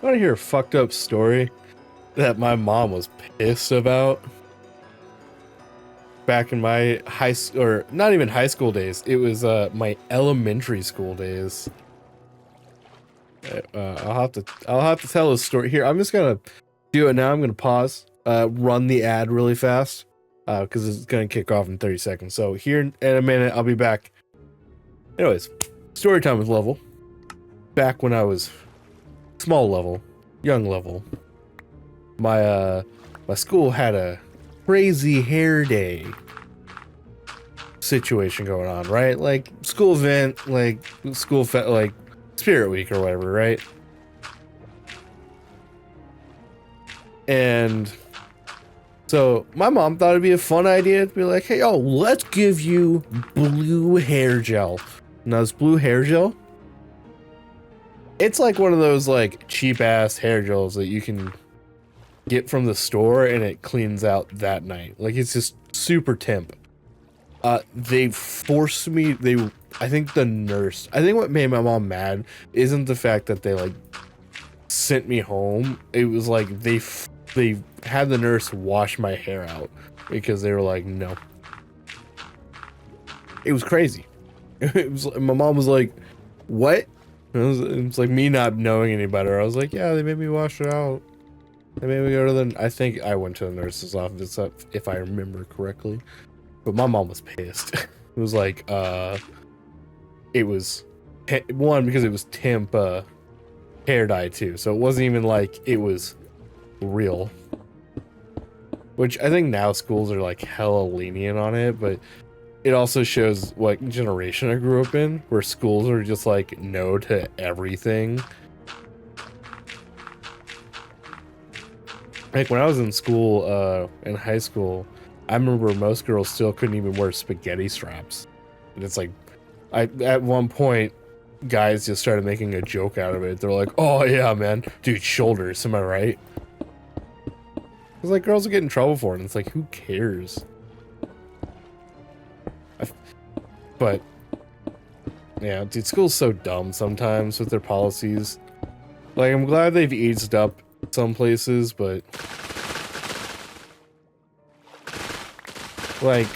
Want to hear a fucked up story that my mom was pissed about back in my high school, or not even high school days. It was my elementary school days. I'll have to tell a story here. I'm just gonna do it now. I'm gonna pause, run the ad really fast, because it's gonna kick off in 30 seconds. So here in a minute, I'll be back. Anyways, story time with Level. Back when I was small level, young level, my school had a crazy hair day situation going on, right? Like school event, like like Spirit Week or whatever, right? And so my mom thought it'd be a fun idea to be like, hey, oh, let's give you blue hair gel. Now this blue hair gel, it's like one of those like cheap ass hair gels that you can get from the store and it cleans out that night. Like it's just super temp. They forced me, I think the nurse, I think what made my mom mad isn't the fact that they like sent me home. It was like they had the nurse wash my hair out because they were like, no. It was crazy. It was, my mom was like, what? It was like me not knowing any better. I was like, yeah, they made me wash it out. They made me go to I think I went to the nurse's office if I remember correctly. But my mom was pissed. It was like, it was, one, because it was temp hair dye too. So it wasn't even like it was real. Which I think now schools are like hella lenient on it, but it also shows what generation I grew up in, where schools are just like no to everything. Like when I was in school, in high school, I remember most girls still couldn't even wear spaghetti straps. And it's like, at one point, guys just started making a joke out of it. They're like, oh yeah, man, dude, shoulders, am I right? It's like girls will get in trouble for it, and it's like, who cares? But yeah, dude, school's so dumb sometimes with their policies. Like, I'm glad they've eased up some places, but like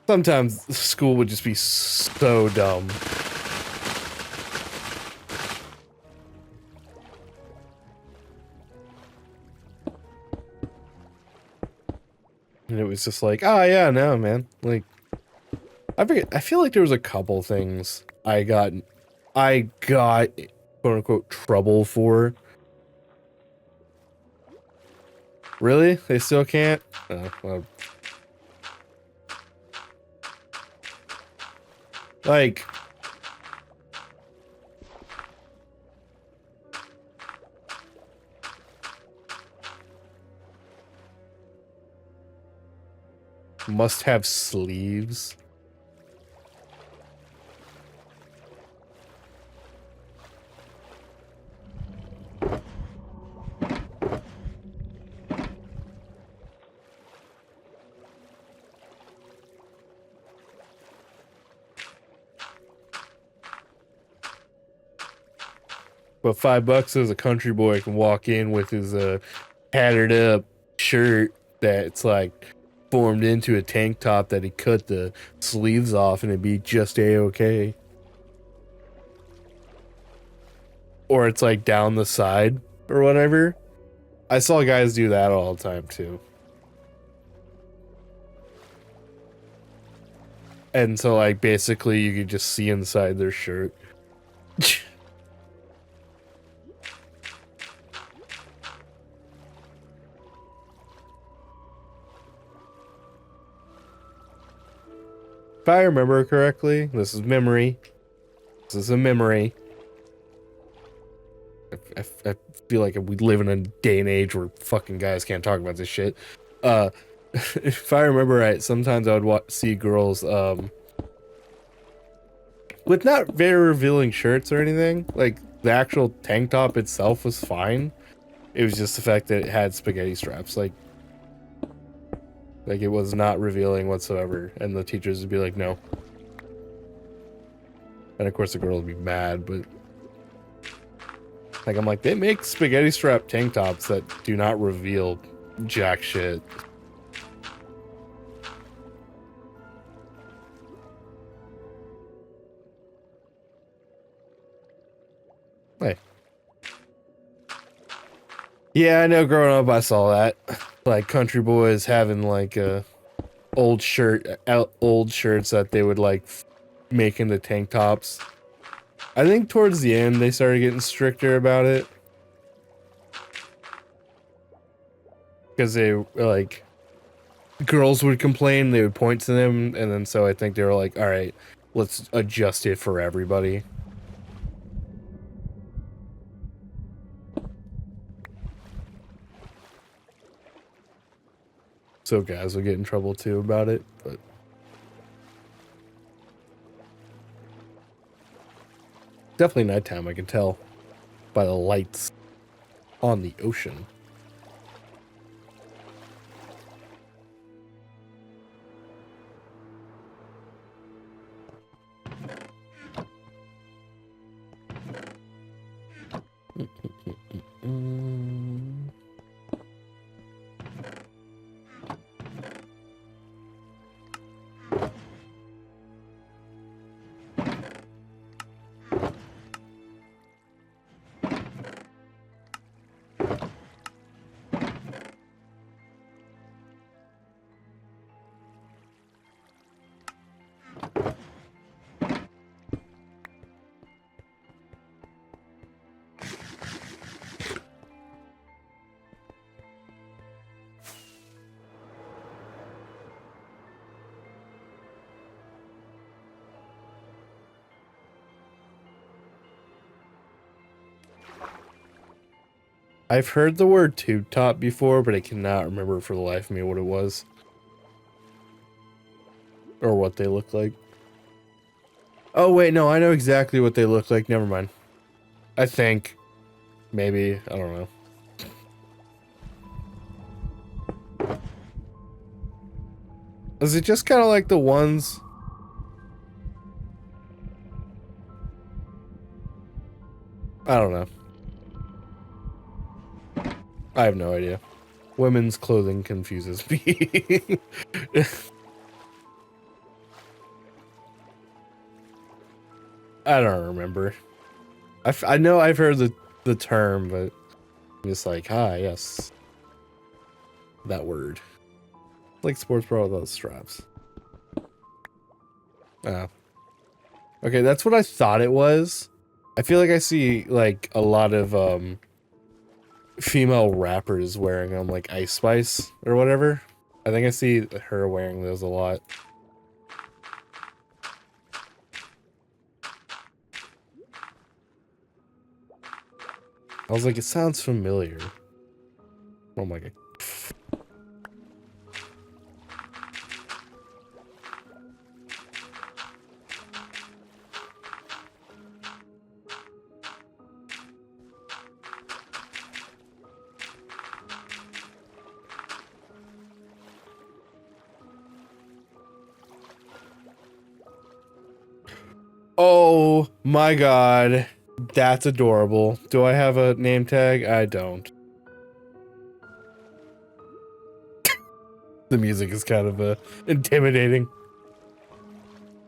sometimes school would just be so dumb. And it was just like, oh yeah, no, man. Like, I forget. I feel like there was a couple things I got quote unquote trouble for. Really? They still can't? Oh, well. Like, must have sleeves. But $5 as a country boy can walk in with his tattered up shirt that's like formed into a tank top that he cut the sleeves off and it'd be just a-okay. Or it's like down the side or whatever. I saw guys do that all the time too. And so like basically you could just see inside their shirt. If I remember correctly, this is memory. This is a memory. I feel like we live in a day and age where fucking guys can't talk about this shit. If I remember right, sometimes I would see girls with not very revealing shirts or anything. Like the actual tank top itself was fine. It was just the fact that it had spaghetti straps. Like it was not revealing whatsoever, and the teachers would be like, no. And of course the girl will be mad, but like I'm like, they make spaghetti strap tank tops that do not reveal jack shit. Hey. Yeah, I know growing up I saw that. Like country boys having like old shirts that they would like make into tank tops. I think towards the end they started getting stricter about it. Because they like girls would complain, they would point to them, and then so I think they were like, all right, let's adjust it for everybody. So guys would get in trouble too about it, but definitely nighttime, I can tell by the lights on the ocean. I've heard the word tube top before, but I cannot remember for the life of me what it was. Or what they look like. Oh wait, no, I know exactly what they look like. Never mind. I think. Maybe. I don't know. Is it just kind of like the ones... I don't know. I have no idea. Women's clothing confuses me. I don't remember. I know I've heard the term, but I'm just like, yes. That word. Like sports bra without straps. Oh. Okay, that's what I thought it was. I feel like I see like a lot of female rappers wearing them, like Ice Spice or whatever. I think I see her wearing those a lot. I was like, it sounds familiar. Oh my god. Oh my god. That's adorable. Do I have a name tag? I don't. The music is kind of intimidating.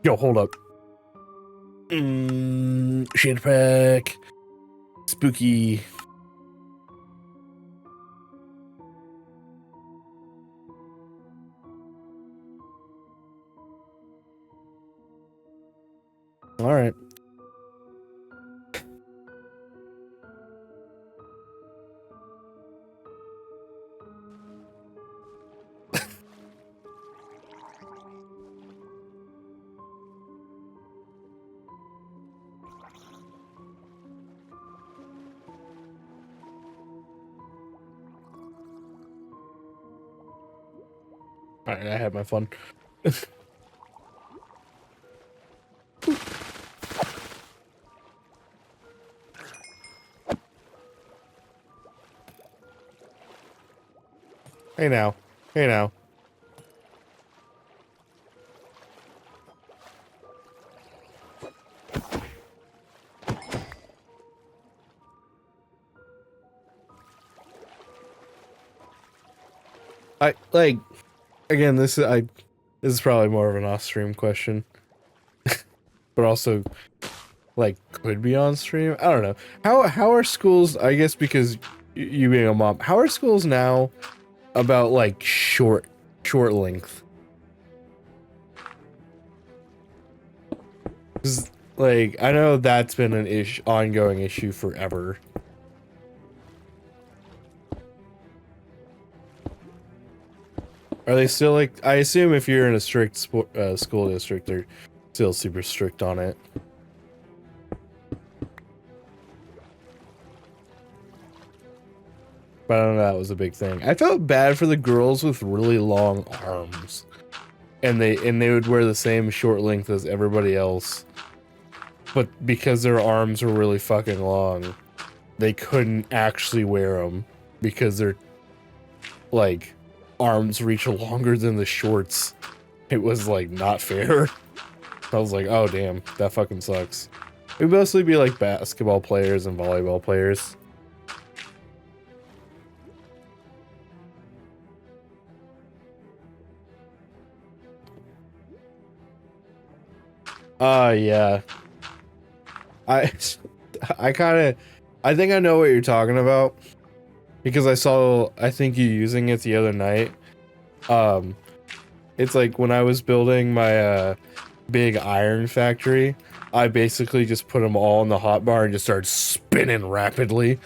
Yo, hold up. Shade pack. Spooky. All right. All right, I had my fun. Hey now. Hey now. I like again. This is probably more of an off-stream question, but also like could be on stream. I don't know. How are schools? I guess because you being a mom, how are schools now about like short length? 'Cause, like I know that's been an ongoing issue forever. Are they still like? I assume if you're in a strict school district, they're still super strict on it. But I don't know, that was a big thing. I felt bad for the girls with really long arms. And they would wear the same short length as everybody else. But because their arms were really fucking long, they couldn't actually wear them because their like arms reach longer than the shorts. It was like not fair. I was like, oh damn, that fucking sucks. It would mostly be like basketball players and volleyball players. Yeah. I I think I know what you're talking about because I think you using it the other night. It's like when I was building my big iron factory, I basically just put them all in the hotbar and just started spinning rapidly.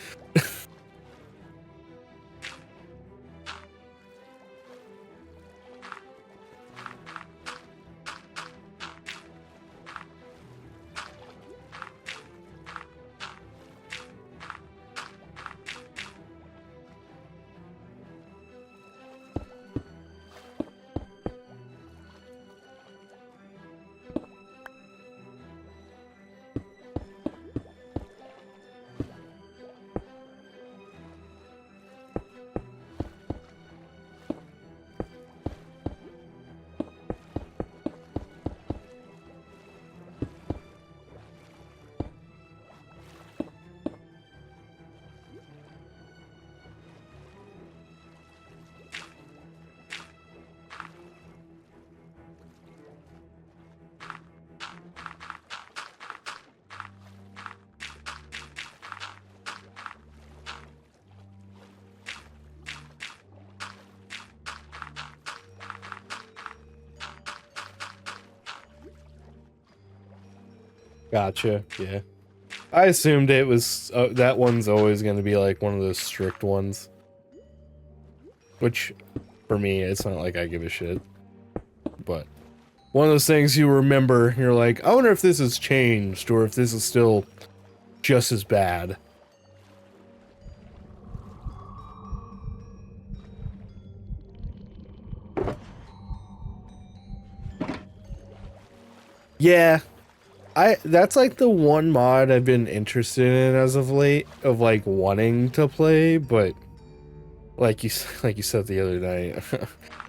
Gotcha. Yeah. I assumed it was that one's always going to be like one of those strict ones. Which for me, it's not like I give a shit. But one of those things you remember, you're like, I wonder if this has changed or if this is still just as bad. Yeah. That's like the one mod I've been interested in as of late of like wanting to play, but like you said the other night,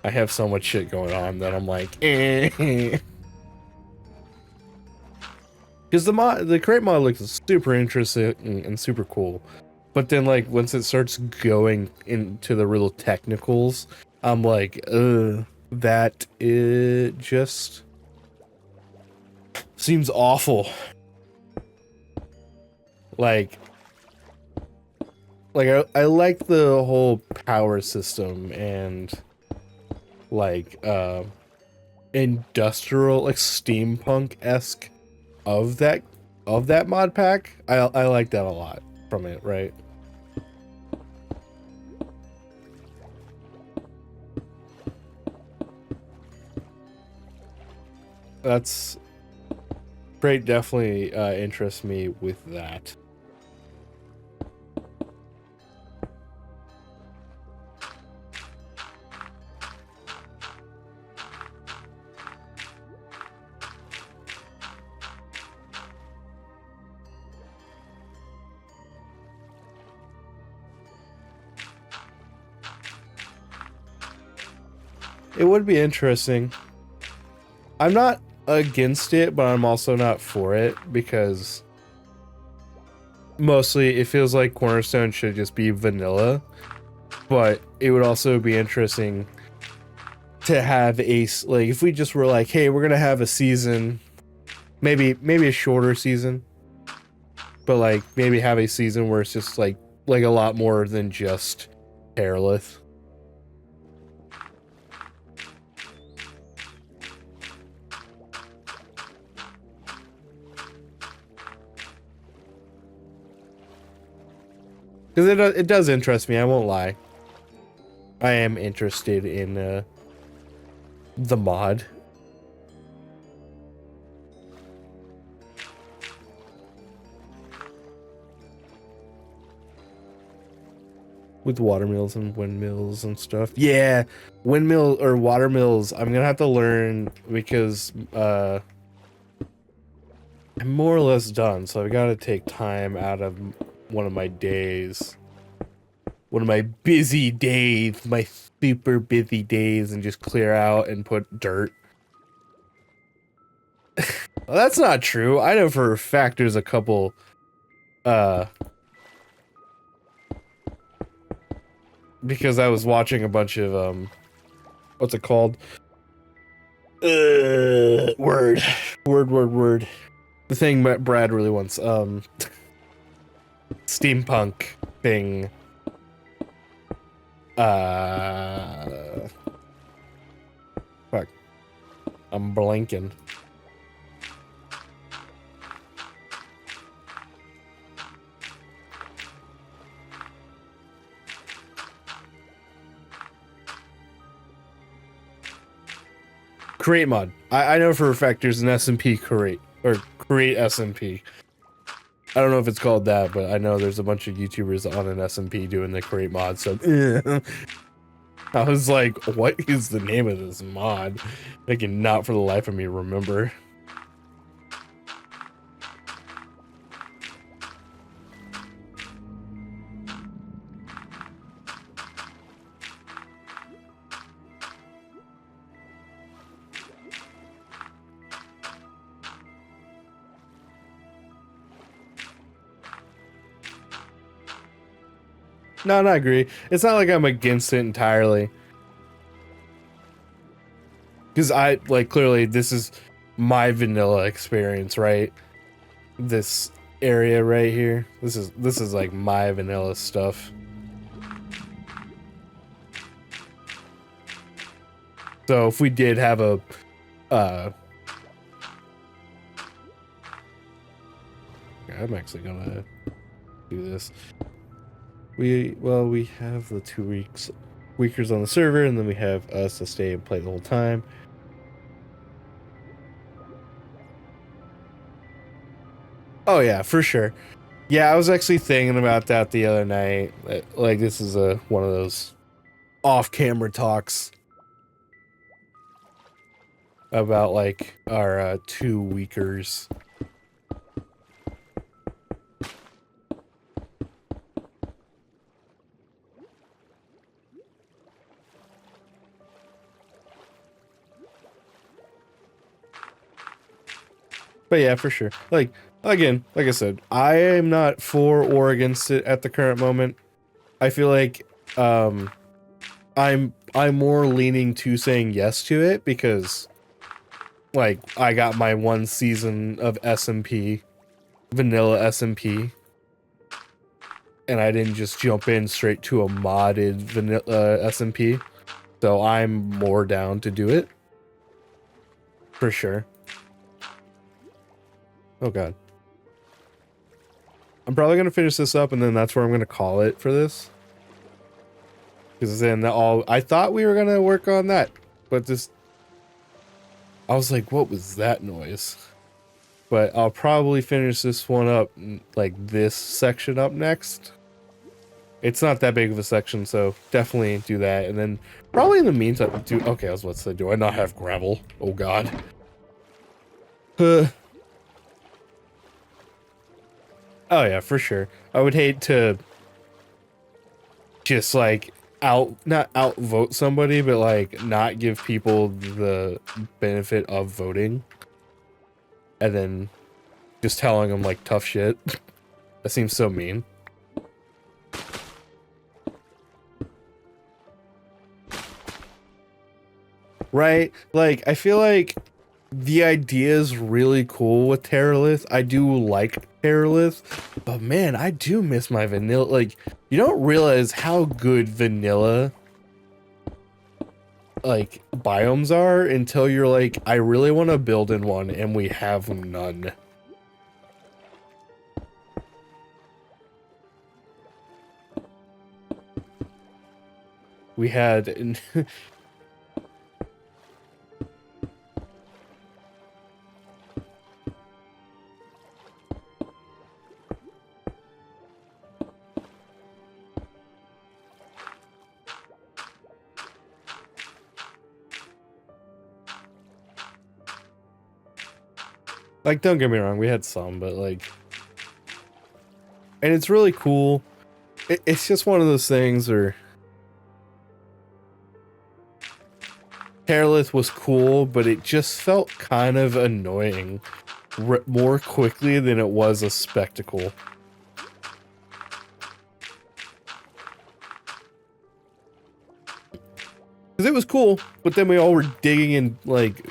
I have so much shit going on that I'm like, eh. Because the crate mod looks super interesting and super cool, but then like once it starts going into the real technicals, I'm like, that it just seems awful. Like I like the whole power system and like industrial, like steampunk-esque of that mod pack. I like that a lot from it, right? That's great. Definitely interests me with that. It would be interesting. I'm not against it, but I'm also not for it because mostly it feels like Cornerstone should just be vanilla but it would also be interesting to have like if we just were like, hey, we're gonna have a season, maybe a shorter season, but like maybe have a season where it's just like a lot more than just Aerolith. Because it does interest me, I won't lie. I am interested in the mod. With watermills and windmills and stuff. Yeah, windmill or watermills, I'm gonna have to learn because I'm more or less done, so I've got to take time out of one of my days. One of my busy days, my super busy days, and just clear out and put dirt. Well, that's not true. I know for a fact there's a couple, because I was watching a bunch of, what's it called? Word. The thing Brad really wants, steampunk thing. Fuck. I'm blanking. Create mod. I know for a fact there's an SMP create, or create SMP. I don't know if it's called that, but I know there's a bunch of YouTubers on an SMP doing the create mod, so I was like, what is the name of this mod? I cannot for the life of me remember. No, I agree. It's not like I'm against it entirely. Because I, like, clearly this is my vanilla experience, right? This area right here. This is like my vanilla stuff. So if we did have a, I'm actually gonna do this. We have the 2 weekers on the server, and then we have us to stay and play the whole time. Oh yeah, for sure. Yeah, I was actually thinking about that the other night. Like, this is one of those off-camera talks about like our 2 weekers. But yeah, for sure. Like, again, like I said, I am not for or against it at the current moment. I feel like I'm more leaning to saying yes to it because like I got my 1 season of SMP, vanilla SMP, and I didn't just jump in straight to a modded vanilla SMP. So I'm more down to do it. For sure. Oh god. I'm probably gonna finish this up and then that's where I'm gonna call it for this. Because then I thought we were gonna work on that, but I was like, what was that noise? But I'll probably finish this one up, like this section up next. It's not that big of a section, so definitely do that. And then probably in the meantime, okay, I was about to say, do I not have gravel? Oh god. Oh yeah, for sure. I would hate to just like not outvote somebody, but like not give people the benefit of voting. And then just telling them like tough shit. That seems so mean. right? Like, I feel like the idea is really cool with Terralith. I do like Terralith, but man, I do miss my vanilla. Like, you don't realize how good vanilla like biomes are until you're like, I really want to build in one, and we have none. We had like, don't get me wrong, we had some, but like, and it's really cool. It's just one of those things where Terralith was cool, but it just felt kind of annoying more quickly than it was a spectacle. Because it was cool, but then we all were digging in, like,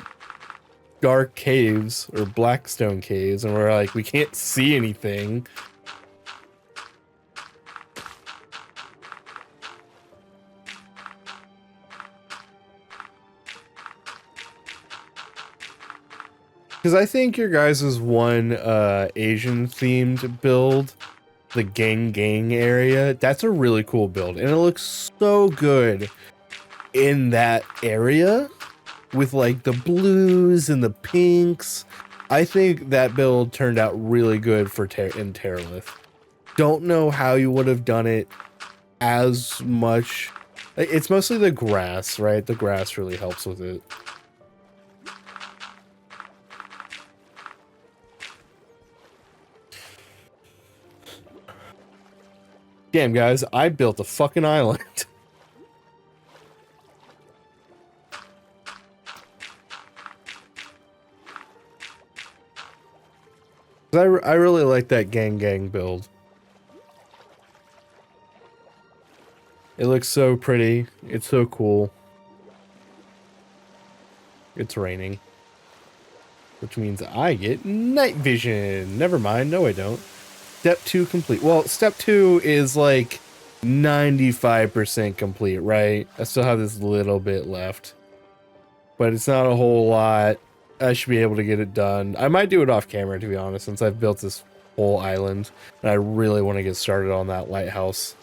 dark caves, or blackstone caves, and we're like, we can't see anything. Because I think your guys' one Asian-themed build, the Gang area, that's a really cool build, and it looks so good in that area with like the blues and the pinks. I think that build turned out really good for in Terralith. Don't know how you would have done it as much. It's mostly the grass, right? The grass really helps with it. Damn, guys, I built a fucking island. I really like that gang build. It looks so pretty. It's so cool. It's raining, which means I get night vision. Never mind. No, I don't. Step 2 complete. Well, step 2 is like 95% complete, right? I still have this little bit left, but it's not a whole lot. I should be able to get it done. I might do it off camera, to be honest, since I've built this whole island, and I really want to get started on that lighthouse.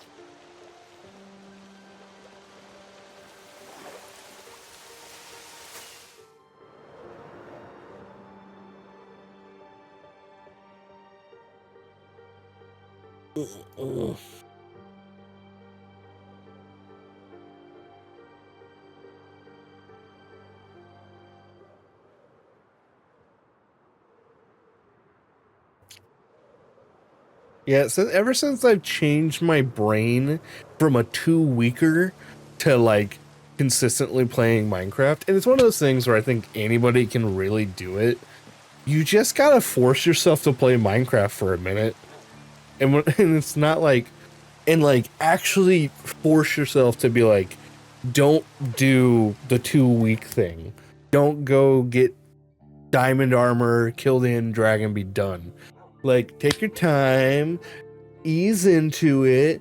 Yeah, so ever since I've changed my brain from a 2-weeker to like consistently playing Minecraft, and it's one of those things where I think anybody can really do it. You just gotta force yourself to play Minecraft for a minute, and it's not like, and like actually force yourself to be like, don't do the 2-week thing. Don't go get diamond armor, kill the end dragon, be done. Like, take your time, ease into it,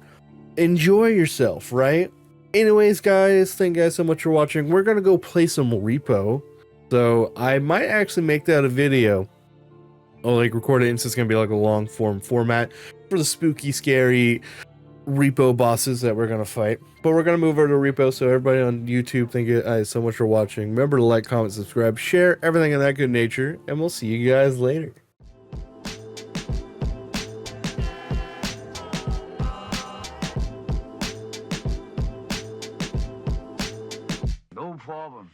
enjoy yourself, right? Anyways, guys, thank you guys so much for watching. We're gonna go play some Repo, so I might actually make that a video. I'll like record it, and it's gonna be like a long form format for the spooky, scary Repo bosses that we're gonna fight. But we're gonna move over to Repo, so everybody on YouTube, thank you guys so much for watching. Remember to like, comment, subscribe, share, everything of that good nature, and we'll see you guys later. No problem.